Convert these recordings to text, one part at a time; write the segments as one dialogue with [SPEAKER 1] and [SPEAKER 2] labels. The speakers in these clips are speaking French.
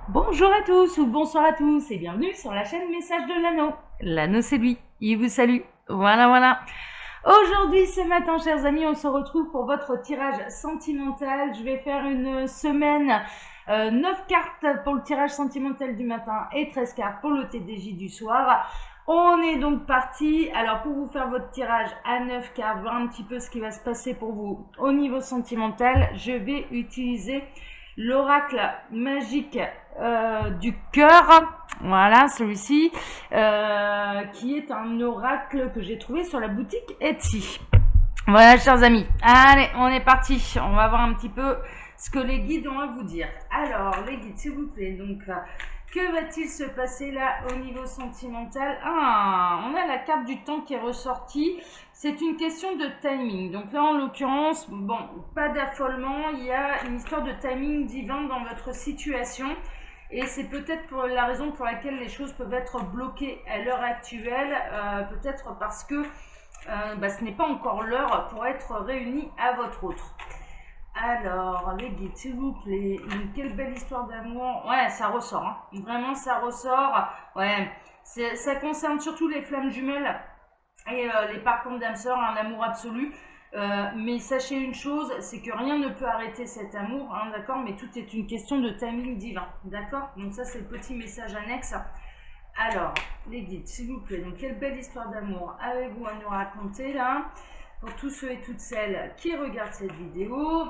[SPEAKER 1] Bonjour à tous ou bonsoir à tous et bienvenue sur la chaîne Message de l'Anneau. L'Anneau c'est lui, il vous salue. Voilà. Aujourd'hui ce matin chers amis, on se retrouve pour votre tirage sentimental. Je vais faire une semaine, 9 cartes pour le tirage sentimental du matin et 13 cartes pour le TDJ du soir. On est donc parti. Alors pour vous faire votre tirage à 9 cartes, voir un petit peu ce qui va se passer pour vous au niveau sentimental, je vais utiliser l'oracle magique du cœur, voilà celui-ci, qui est un oracle que j'ai trouvé sur la boutique Etsy. Voilà chers amis, allez on est parti, on va voir un petit peu ce que les guides ont à vous dire. Alors les guides s'il vous plaît, donc que va-t-il se passer là au niveau sentimental? On a la carte du temps qui est ressortie. C'est une question de timing. Donc là, en l'occurrence, bon, pas d'affolement. Il y a une histoire de timing divin dans votre situation. Et c'est peut-être pour la raison pour laquelle les choses peuvent être bloquées à l'heure actuelle. Peut-être parce que ce n'est pas encore l'heure pour être réunis à votre autre. Alors, les guides, s'il vous plaît, quelle belle histoire d'amour. Ouais, ça ressort, hein. Vraiment, ça ressort. Ouais, ça concerne surtout les flammes jumelles et les parcours d'âme sœur, un amour absolu. Mais sachez une chose, c'est que rien ne peut arrêter cet amour, hein, d'accord? Mais tout est une question de timing divin, d'accord? Donc ça, c'est le petit message annexe. Alors, les guides, s'il vous plaît, donc quelle belle histoire d'amour avez-vous à nous raconter là? Pour tous ceux et toutes celles qui regardent cette vidéo.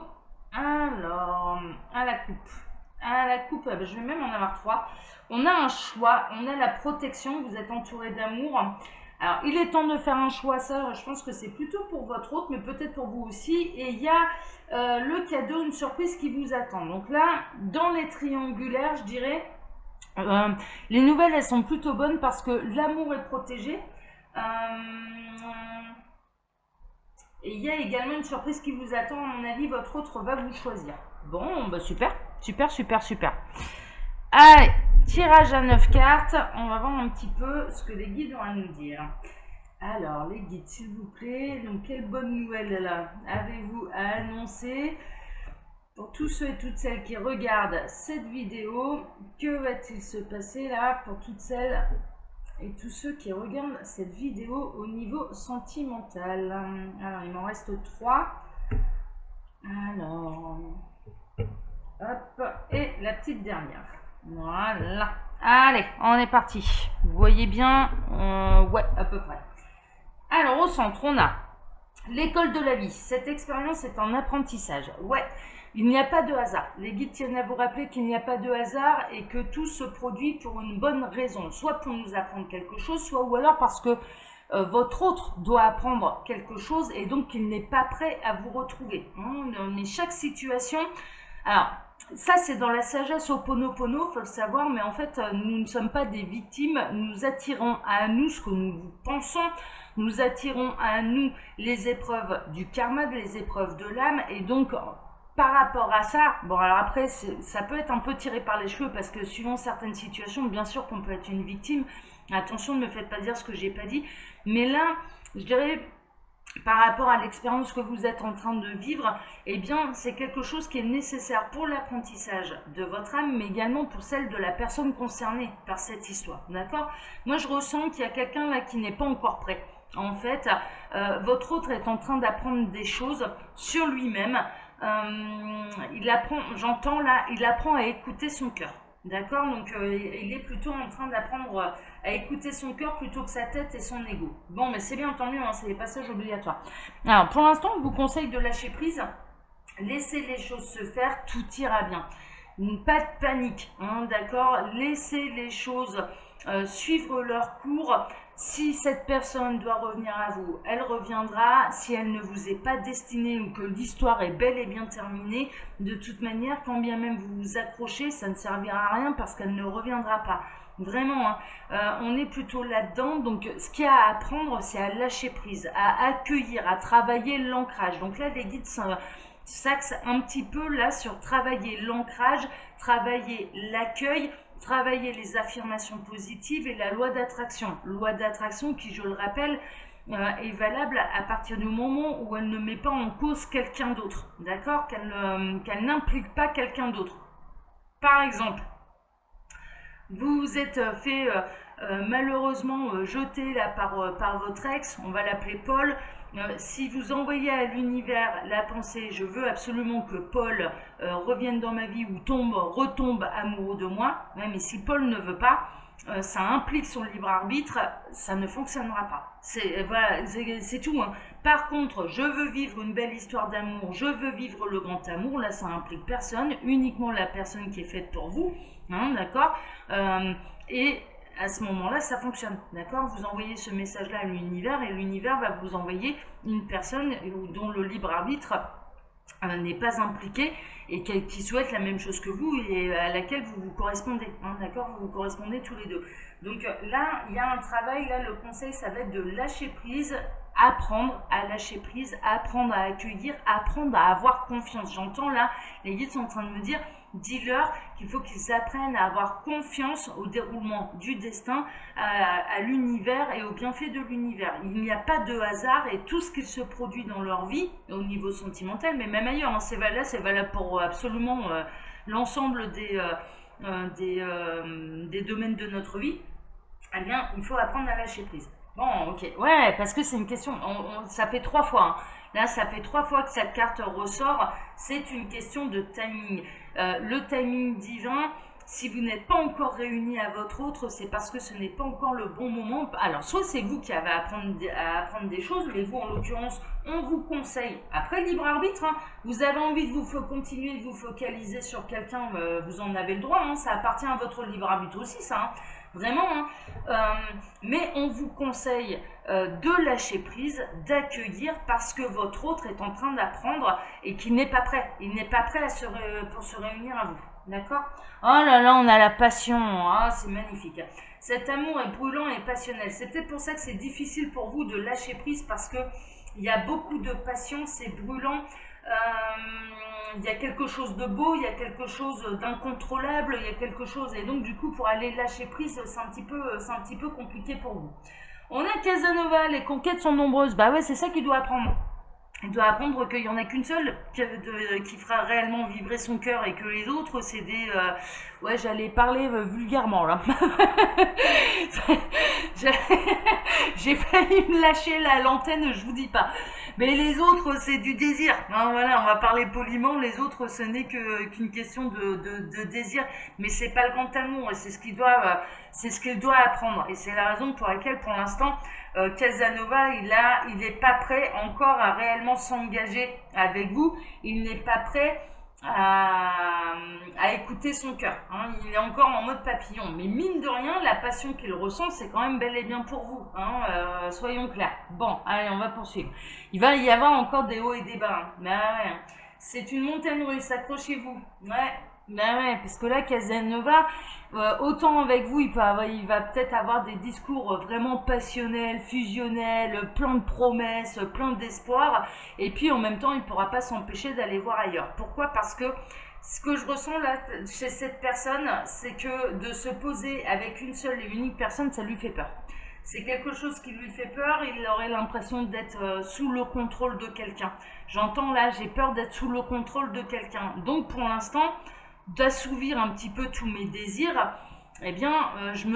[SPEAKER 1] Alors, à la coupe. À la coupe, je vais même en avoir 3. On a un choix, on a la protection, vous êtes entouré d'amour. Alors, il est temps de faire un choix, ça, je pense que c'est plutôt pour votre autre, mais peut-être pour vous aussi. Et il y a le cadeau, une surprise qui vous attend. Donc là, dans les triangulaires, je dirais, euh, les nouvelles, elles sont plutôt bonnes parce que l'amour est protégé. Euh, et il y a également une surprise qui vous attend, à mon avis, votre autre va vous choisir. Bon, bah super. Allez, tirage à 9 cartes. On va voir un petit peu ce que les guides ont à nous dire. Alors, les guides, s'il vous plaît. Donc, quelle bonne nouvelle là avez-vous à annoncer pour tous ceux et toutes celles qui regardent cette vidéo? Que va-t-il se passer là pour toutes celles et tous ceux qui regardent cette vidéo au niveau sentimental? Alors, il m'en reste 3. Alors, hop, et la petite dernière. Voilà. Allez, on est parti. Vous voyez bien, ouais, à peu près. Alors, au centre, on a l'école de la vie. Cette expérience est un apprentissage. Ouais, il n'y a pas de hasard. Les guides tiennent à vous rappeler qu'il n'y a pas de hasard et que tout se produit pour une bonne raison. Soit pour nous apprendre quelque chose, soit ou alors parce que votre autre doit apprendre quelque chose et donc il n'est pas prêt à vous retrouver. Mais chaque situation... Alors, ça c'est dans la sagesse Ho'oponopono, faut le savoir, mais en fait nous ne sommes pas des victimes, nous attirons à nous ce que nous pensons, nous attirons à nous les épreuves du karma, les épreuves de l'âme, et donc par rapport à ça, bon alors après ça peut être un peu tiré par les cheveux parce que suivant certaines situations, bien sûr qu'on peut être une victime, attention ne me faites pas dire ce que j'ai pas dit, mais là je dirais par rapport à l'expérience que vous êtes en train de vivre, eh bien, c'est quelque chose qui est nécessaire pour l'apprentissage de votre âme, mais également pour celle de la personne concernée par cette histoire. D'accord? Moi, je ressens qu'il y a quelqu'un là qui n'est pas encore prêt. En fait, votre autre est en train d'apprendre des choses sur lui-même. Il apprend, j'entends là, il apprend à écouter son cœur. D'accord? Donc, il est plutôt en train d'apprendre à écouter son cœur plutôt que sa tête et son ego. Bon, mais c'est bien entendu, hein, c'est les passages obligatoires. Alors, pour l'instant, je vous conseille de lâcher prise. Laissez les choses se faire, tout ira bien. Pas de panique, hein, d'accord? Laissez les choses suivre leur cours. Si cette personne doit revenir à vous, elle reviendra. Si elle ne vous est pas destinée ou que l'histoire est bel et bien terminée, de toute manière, quand bien même vous vous accrochez, ça ne servira à rien parce qu'elle ne reviendra pas. Vraiment, hein, on est plutôt là-dedans. Donc, ce qu'il y a à apprendre, c'est à lâcher prise, à accueillir, à travailler l'ancrage. Donc là, les guides s'axent un petit peu là sur travailler l'ancrage, travailler l'accueil, travailler les affirmations positives et la loi d'attraction. Loi d'attraction qui, je le rappelle, est valable à partir du moment où elle ne met pas en cause quelqu'un d'autre, d'accord? Qu'elle n'implique pas quelqu'un d'autre. Par exemple, Vous vous êtes fait malheureusement jeter là par votre ex, on va l'appeler Paul. Si vous envoyez à l'univers la pensée, je veux absolument que Paul revienne dans ma vie ou retombe amoureux de moi, ouais, mais si Paul ne veut pas, ça implique son libre arbitre, ça ne fonctionnera pas. Voilà, c'est tout. Hein. Par contre, je veux vivre une belle histoire d'amour, je veux vivre le grand amour, là ça implique personne, uniquement la personne qui est faite pour vous, hein, d'accord. Et à ce moment-là, ça fonctionne, d'accord. Vous envoyez ce message-là à l'univers et l'univers va vous envoyer une personne dont le libre arbitre n'est pas impliqué et qui souhaite la même chose que vous et à laquelle vous vous correspondez, hein, d'accord. Vous vous correspondez tous les deux. Donc là, il y a un travail, là, le conseil, ça va être de lâcher prise, apprendre à lâcher prise, apprendre à accueillir, apprendre à avoir confiance. J'entends là, les guides sont en train de me dire, dis-leur qu'il faut qu'ils apprennent à avoir confiance au déroulement du destin, à l'univers et au bienfait de l'univers. Il n'y a pas de hasard et tout ce qui se produit dans leur vie, au niveau sentimental, mais même ailleurs, hein, c'est valable pour absolument l'ensemble des domaines de notre vie, eh bien, il faut apprendre à lâcher prise. Bon, ok. Ouais, parce que c'est une question, ça fait 3 fois. Hein. Là, ça fait 3 fois que cette carte ressort. C'est une question de timing. Le timing divin, si vous n'êtes pas encore réunis à votre autre, c'est parce que ce n'est pas encore le bon moment. Alors, soit c'est vous qui avez à apprendre des choses, mais vous, en l'occurrence, on vous conseille, après libre arbitre, hein, vous avez envie de continuer de vous focaliser sur quelqu'un, vous en avez le droit, hein, ça appartient à votre libre arbitre aussi, ça. Hein. Vraiment, hein. Mais on vous conseille de lâcher prise, d'accueillir parce que votre autre est en train d'apprendre et qu'il n'est pas prêt. Il n'est pas prêt pour se réunir à vous. D'accord? Oh là là, on a la passion. Ah, c'est magnifique. Cet amour est brûlant et passionnel. C'est peut-être pour ça que c'est difficile pour vous de lâcher prise parce que il y a beaucoup de passion, c'est brûlant. Il y a quelque chose de beau, il y a quelque chose d'incontrôlable, il y a quelque chose, et donc du coup pour aller lâcher prise, c'est un petit peu compliqué pour vous. On a Casanova, les conquêtes sont nombreuses, bah ouais, c'est ça qu'il doit apprendre. Il doit apprendre qu'il n'y en a qu'une seule qui fera réellement vibrer son cœur et que les autres, c'est des... ouais, j'allais parler vulgairement, là. J'ai failli me lâcher l'antenne, je vous dis pas. Mais les autres, c'est du désir. Hein, voilà, on va parler poliment. Les autres, ce n'est qu'une question de désir. Mais c'est pas le grand amour. Et c'est ce qu'il doit apprendre. Et c'est la raison pour laquelle, pour l'instant, Casanova, il n'est pas prêt encore à réellement s'engager avec vous. Il n'est pas prêt à écouter son cœur. Hein. Il est encore en mode papillon. Mais mine de rien, la passion qu'il ressent, c'est quand même bel et bien pour vous. Hein. Soyons clairs. Bon, allez, on va poursuivre. Il va y avoir encore des hauts et des bas. Hein. Mais ouais, c'est une montagne russe, accrochez-vous. Ouais. Ben ouais, parce que là, Casanova, autant avec vous, il va peut-être avoir des discours vraiment passionnels, fusionnels, plein de promesses, plein d'espoir, et puis en même temps, il ne pourra pas s'empêcher d'aller voir ailleurs. Pourquoi? Parce que ce que je ressens là chez cette personne, c'est que de se poser avec une seule et unique personne, ça lui fait peur. C'est quelque chose qui lui fait peur, il aurait l'impression d'être sous le contrôle de quelqu'un. J'entends là, j'ai peur d'être sous le contrôle de quelqu'un. Donc pour l'instant, d'assouvir un petit peu tous mes désirs, eh bien,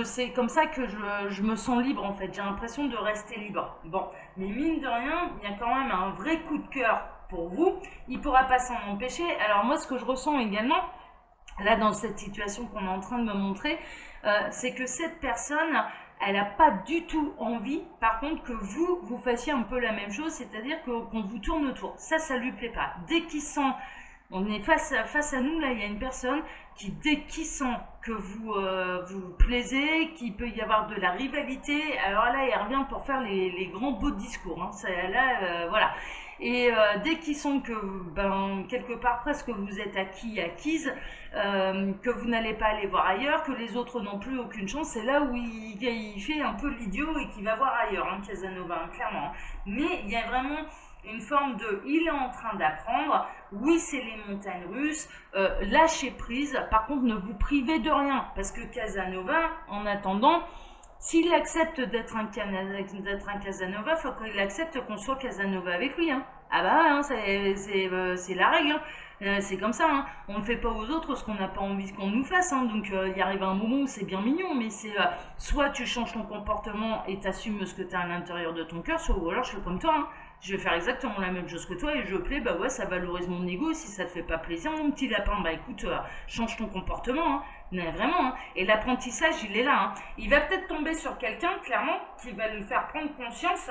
[SPEAKER 1] c'est comme ça que je me sens libre en fait. J'ai l'impression de rester libre. Bon, mais mine de rien, il y a quand même un vrai coup de cœur pour vous. Il ne pourra pas s'en empêcher. Alors moi, ce que je ressens également, là dans cette situation qu'on est en train de me montrer, c'est que cette personne, elle n'a pas du tout envie, par contre, que vous fassiez un peu la même chose, c'est-à-dire qu'on vous tourne autour. Ça lui plaît pas. Dès qu'il sent... On est face à nous, là, il y a une personne qui, dès qu'il sent que vous plaisez, qu'il peut y avoir de la rivalité, alors là, il revient pour faire les grands beaux discours. Hein. Voilà. Et dès qu'il sent que, quelque part, presque vous êtes acquise, que vous n'allez pas aller voir ailleurs, que les autres n'ont plus aucune chance, c'est là où il fait un peu l'idiot et qu'il va voir ailleurs, hein, Casanova, hein, clairement. Mais il y a vraiment... une forme de il est en train d'apprendre, oui c'est les montagnes russes, lâchez prise, par contre ne vous privez de rien, parce que Casanova, en attendant, s'il accepte d'être un Casanova, il faut qu'il accepte qu'on soit Casanova avec lui. Hein. Ah bah hein, c'est la règle. Hein. C'est comme ça, hein. On ne fait pas aux autres ce qu'on n'a pas envie qu'on nous fasse, hein. Donc il arrive un moment où c'est bien mignon, mais c'est soit tu changes ton comportement et t'assumes ce que tu as à l'intérieur de ton cœur, soit ou alors je fais comme toi, hein. Je vais faire exactement la même chose que toi et je plais, bah ouais, ça valorise mon ego. Si ça te fait pas plaisir, mon petit lapin, bah écoute, change ton comportement, hein. Mais vraiment, hein. Et l'apprentissage, il est là, hein. Il va peut-être tomber sur quelqu'un, clairement, qui va lui faire prendre conscience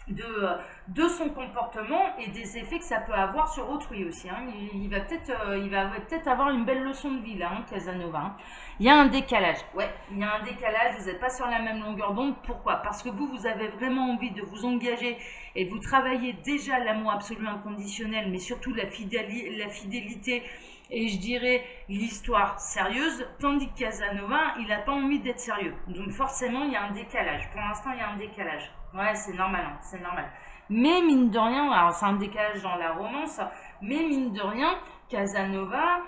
[SPEAKER 1] de son comportement et des effets que ça peut avoir sur autrui aussi, hein. Il va peut-être avoir une belle leçon de vie là, hein, Casanova, hein. Il y a un décalage, ouais, il y a un décalage, vous n'êtes pas sur la même longueur d'onde. Pourquoi? Parce que vous avez vraiment envie de vous engager et vous travaillez déjà l'amour absolu inconditionnel, mais surtout la fidélité et je dirais l'histoire sérieuse, tandis que Casanova, il n'a pas envie d'être sérieux. Donc forcément, il y a un décalage. Pour l'instant, il y a un décalage. Ouais, c'est normal, hein, c'est normal. Mais mine de rien, alors c'est un décalage dans la romance, mais mine de rien, Casanova,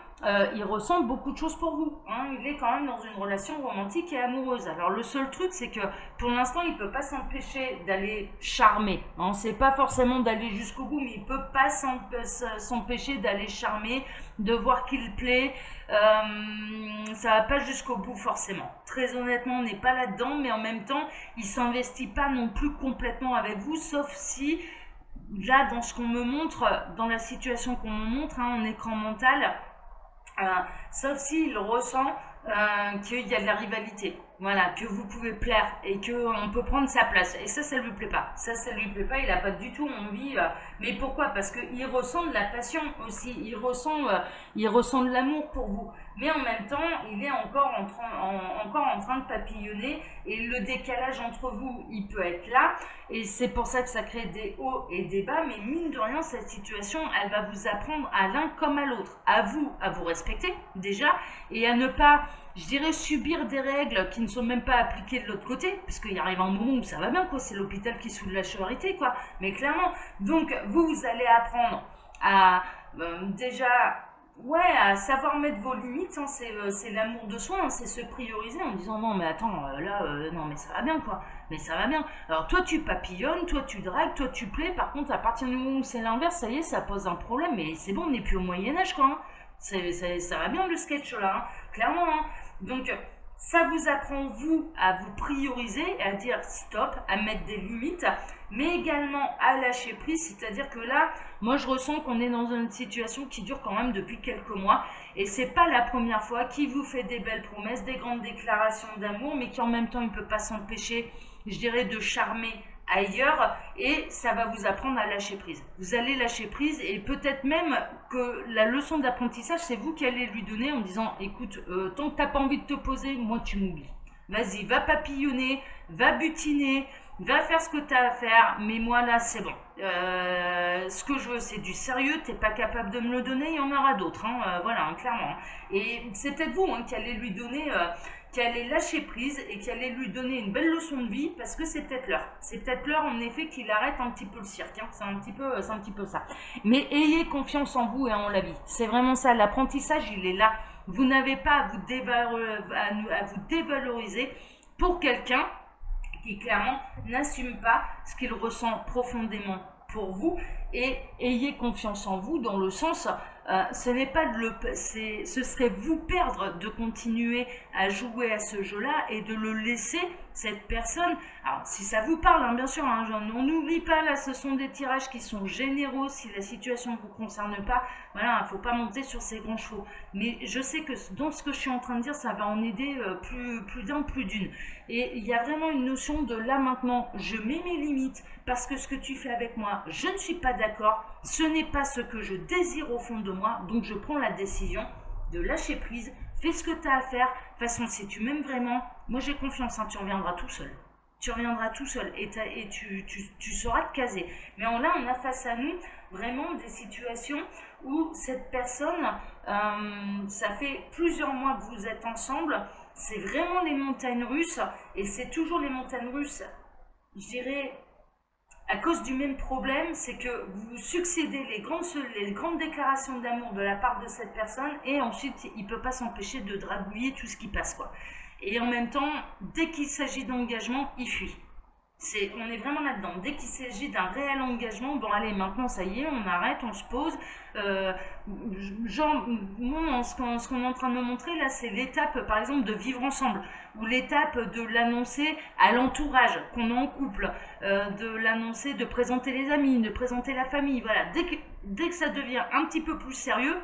[SPEAKER 1] il ressent beaucoup de choses pour vous, hein. Il est quand même dans une relation romantique et amoureuse. Alors le seul truc, c'est que pour l'instant, il ne peut pas s'empêcher d'aller charmer, hein. C'est pas forcément d'aller jusqu'au bout, mais il ne peut pas s'empêcher d'aller charmer, de voir qu'il plaît. Ça va pas jusqu'au bout forcément. Très honnêtement, on n'est pas là-dedans, mais en même temps, il s'investit pas non plus complètement avec vous, sauf si là, dans ce qu'on me montre, dans la situation qu'on me montre, hein, en écran mental, sauf s'il ressent qu'il y a de la rivalité, voilà, que vous pouvez plaire et qu'on peut prendre sa place. Et ça lui plaît pas. Ça lui plaît pas, il n'a pas du tout envie. Mais pourquoi? Parce qu'il ressent de la passion aussi, il ressent de l'amour pour vous. Mais en même temps, il est encore en train de papillonner et le décalage entre vous, il peut être là. Et c'est pour ça que ça crée des hauts et des bas. Mais mine de rien, cette situation, elle va vous apprendre à l'un comme à l'autre. À vous respecter déjà et à ne pas, je dirais, subir des règles qui ne sont même pas appliquées de l'autre côté, parce qu'il arrive un moment où ça va bien, quoi. C'est l'hôpital qui soude la charité, quoi. Mais clairement, donc vous allez apprendre à déjà, ouais, à savoir mettre vos limites, hein. C'est l'amour de soi, hein. C'est se prioriser en disant non mais attends, non mais ça va bien, quoi. Mais ça va bien. Alors toi tu papillonnes, toi tu dragues, toi tu plais. Par contre, à partir du moment où c'est l'inverse, ça y est, ça pose un problème. Mais c'est bon, on n'est plus au Moyen-Âge, quoi, hein. Ça va bien le sketch là, hein, clairement, hein. Donc ça vous apprend vous à vous prioriser, à dire stop, à mettre des limites, mais également à lâcher prise. C'est-à-dire que là, moi je ressens qu'on est dans une situation qui dure quand même depuis quelques mois et c'est pas la première fois qu'il vous fait des belles promesses, des grandes déclarations d'amour, mais qui en même temps il ne peut pas s'empêcher, je dirais, de charmer ailleurs, et ça va vous apprendre à lâcher prise. Vous allez lâcher prise et peut-être même que la leçon d'apprentissage, c'est vous qui allez lui donner en disant écoute, tant que tu n'as pas envie de te poser, moi tu m'oublies. Vas-y, va papillonner, va butiner, va faire ce que tu as à faire, mais moi là c'est bon. Ce que je veux c'est du sérieux, t'es pas capable de me le donner, il y en aura d'autres, hein, voilà, hein, clairement. Et c'est peut-être vous, hein, qui allez lui donner, qui allait lâcher prise et qui allait lui donner une belle leçon de vie, parce que c'est peut-être l'heure. C'est peut-être l'heure en effet qu'il arrête un petit peu le cirque, hein. C'est un petit peu ça. Mais ayez confiance en vous et en la vie. C'est vraiment ça, l'apprentissage il est là. Vous n'avez pas à vous dévaloriser pour quelqu'un qui clairement n'assume pas ce qu'il ressent profondément pour vous, et ayez confiance en vous dans le sens, ce n'est pas ce serait vous perdre de continuer à jouer à ce jeu-là et de le laisser, cette personne. Alors si ça vous parle, hein, bien sûr, hein, on n'oublie pas, là ce sont des tirages qui sont généraux, si la situation ne vous concerne pas, voilà, il ne faut pas monter sur ces grands chevaux. Mais je sais que dans ce que je suis en train de dire, ça va en aider plus d'un, plus d'une. Et il y a vraiment une notion de là maintenant, je mets mes limites, parce que ce que tu fais avec moi, je ne suis pas d'accord, ce n'est pas ce que je désire au fond de moi, donc je prends la décision de lâcher prise, fais ce que tu as à faire. De toute façon, si tu m'aimes vraiment, moi j'ai confiance, hein, tu reviendras tout seul. Tu reviendras tout seul et tu sauras te caser. Mais là, on a face à nous vraiment des situations où cette personne, ça fait plusieurs mois que vous êtes ensemble, c'est vraiment les montagnes russes, et c'est toujours les montagnes russes, je dirais, à cause du même problème, c'est que vous succédez les grandes déclarations d'amour de la part de cette personne, et ensuite il ne peut pas s'empêcher de dragouiller tout ce qui passe, quoi. Et en même temps, dès qu'il s'agit d'engagement, il fuit. On est vraiment là-dedans. Dès qu'il s'agit d'un réel engagement, bon allez, maintenant ça y est, on arrête, on se pose. Genre, moi, ce qu'on est en train de me montrer là, c'est l'étape, par exemple, de vivre ensemble, ou l'étape de l'annoncer à l'entourage, qu'on est en couple, de l'annoncer, de présenter les amis, de présenter la famille. Voilà, dès que ça devient un petit peu plus sérieux,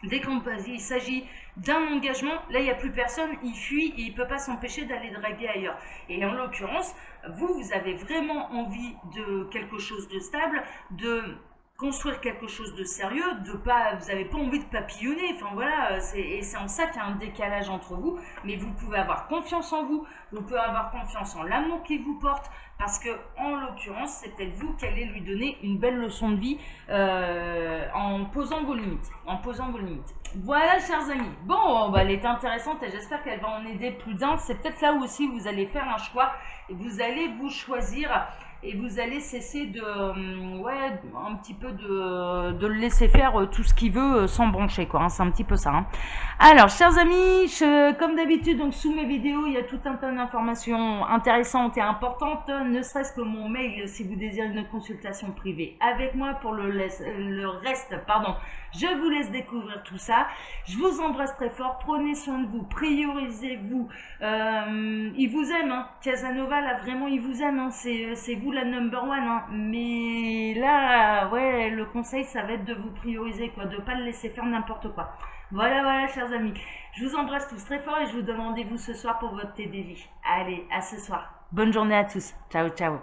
[SPEAKER 1] dès qu'il s'agit d'un engagement, là il n'y a plus personne, il fuit et il ne peut pas s'empêcher d'aller draguer ailleurs. Et en l'occurrence, vous avez vraiment envie de quelque chose de stable, de construire quelque chose de sérieux, vous n'avez pas envie de papillonner, enfin voilà, et c'est en ça qu'il y a un décalage entre vous, mais vous pouvez avoir confiance en vous, vous pouvez avoir confiance en l'amour qu'il vous porte, parce que en l'occurrence, c'est peut-être vous qui allez lui donner une belle leçon de vie en posant vos limites, Voilà, chers amis. Bon, bah, elle est intéressante et j'espère qu'elle va en aider plus d'un. C'est peut-être là aussi où vous allez faire un choix et vous allez vous choisir et vous allez cesser ouais, un petit peu de le laisser faire tout ce qu'il veut sans broncher, quoi. Hein, c'est un petit peu ça. Hein. Alors, chers amis, comme d'habitude, donc sous mes vidéos, il y a tout un tas d'informations intéressantes et importantes, ne serait-ce que mon mail si vous désirez une consultation privée avec moi. Pour le reste, pardon, je vous laisse découvrir tout ça. Je vous embrasse très fort, prenez soin de vous, priorisez-vous. Il vous aime, hein. Casanova, là, vraiment, il vous aime, hein. C'est vous la number one, hein. Mais là, ouais, le conseil, ça va être de vous prioriser, quoi, de ne pas le laisser faire n'importe quoi. Voilà, chers amis. Je vous embrasse tous très fort et je vous donne rendez-vous ce soir pour votre thé des vies. Allez, à ce soir. Bonne journée à tous. Ciao, ciao.